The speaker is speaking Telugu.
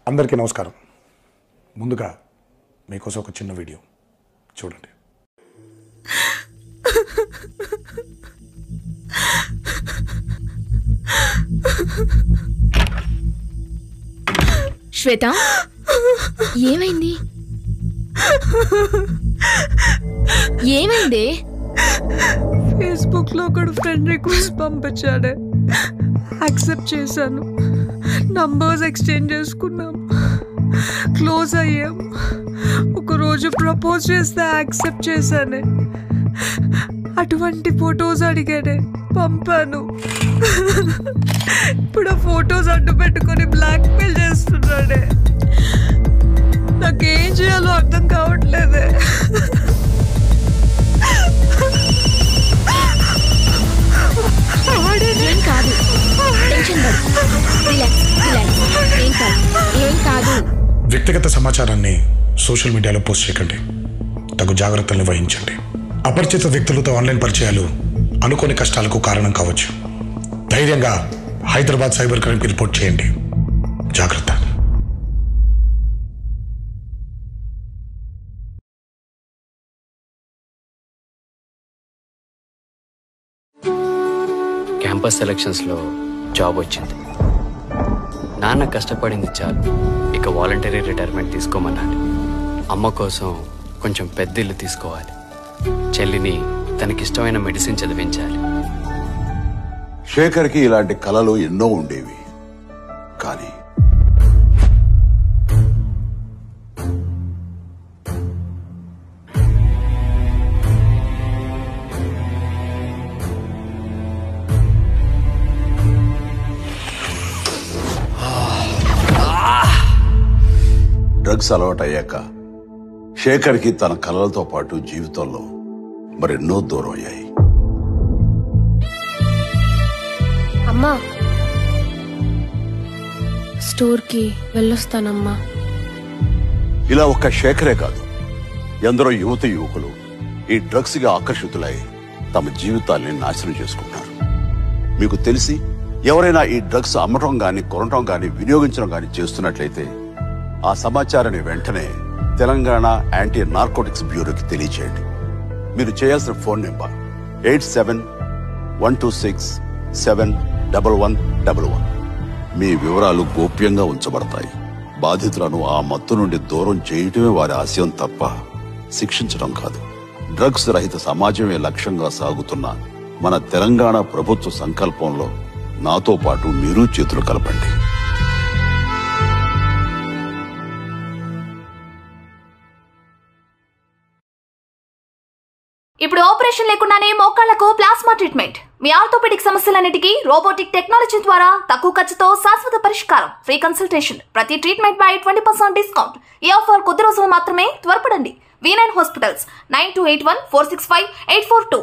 అందరికీ నమస్కారం. ముందుగా మీకోసం ఒక చిన్న వీడియో చూడండి. శ్వేత, ఏమైంది? ఏమైంది? ఫేస్బుక్ లో ఒకడు ఫ్రెండ్ రిక్వెస్ట్ పంపించాడే, యాక్సెప్ట్ చేశాను. నంబర్స్ ఎక్స్చేంజ్ చేసుకున్నాం, క్లోజ్ అయ్యాం. ఒకరోజు ప్రపోజ్ చేస్తే యాక్సెప్ట్ చేశానే. అటువంటి ఫొటోస్ అడిగాడే, పంపాను. ఇప్పుడు ఆ ఫొటోస్ అడ్డు పెట్టుకొని బ్లాక్ మెయిల్ చేస్తున్నాడే. నాకేం చేయాలో అర్థం కావట్లేదే. ఏం కాదు, టెన్షన్ పడు. Relax relax. ఏం కాదు. వ్యక్తిగత సమాచారాన్ని సోషల్ మీడియాలో పోస్ట్ చేయకండి. తగు జాగ్రత్తల్ని వహించండి. అపరిచిత వ్యక్తులతో ఆన్లైన్ పరిచయాలు అనుకోని కష్టాలకు కారణం కావచ్చు. ధైర్యంగా హైదరాబాద్ సైబర్ క్రైమ్కి రిపోర్ట్ చేయండి. జాగ్రత్త. క్యాంపస్ సెలక్షన్స్లో జాబ్ వచ్చింది. నాన్న కష్టపడింది చాలు, ఇక వాలంటరీ రిటైర్మెంట్ తీసుకోమన్నాడు. అమ్మ కోసం కొంచెం పెద్ద ఇల్లు తీసుకోవాలి. చెల్లిని తనకిష్టమైన మెడిసిన్ చదివించాలి. శేఖర్కి ఇలాంటి కలలు ఎన్నో ఉండేవి. కానీ డ్రగ్స్ అలవాటయ్యాక శేఖర్కి తన కలలతో పాటు జీవితంలో మరెన్నో దూరం అయ్యాయి. అమ్మా, స్టోర్కి వెళ్ళొస్తానమ్మా. ఇలా ఒక్క శేఖరే కాదు, ఎందరో యువత యువకులు ఈ డ్రగ్స్ గా ఆకర్షితులై తమ జీవితాల్ని నాశనం చేసుకుంటున్నారు. మీకు తెలిసి ఎవరైనా ఈ డ్రగ్స్ అమ్మటం గాని, కొనటం గాని, వినియోగించడం గాని చేస్తున్నట్లయితే ఆ సమాచారాన్ని వెంటనే తెలంగాణ యాంటీ నార్కోటిక్స్ బ్యూరోకి తెలియచేయండి. మీరు చేయాల్సిన ఫోన్ నెంబర్ 87-126-71111. మీ వివరాలు గోప్యంగా ఉంచబడతాయి. బాధితులను ఆ మత్తు నుండి దూరం చేయటమే వారి ఆశయం తప్ప శిక్షించడం కాదు. డ్రగ్స్ రహిత సమాజమే లక్ష్యంగా సాగుతున్న మన తెలంగాణ ప్రభుత్వ సంకల్పంలో నాతో పాటు మీరు చేతులు కలపండి. ఇప్పుడు ఆపరేషన్ లేకుండానే మోకాళ్లకు ప్లాస్మా ట్రీట్మెంట్. మీ ఆర్థోపెడిక్ సమస్యలన్నిటికీ రోబోటిక్ టెక్నాలజీ ద్వారా తక్కువ ఖర్చుతో శాశ్వత పరిష్కారం. Free consultation. ప్రతి ట్రీట్మెంట్ పై 20% డిస్కౌంట్. ఈ ఆఫర్ కొద్ది రోజులు మాత్రమే. త్వరపడండి. V9 hospitals 9281465842.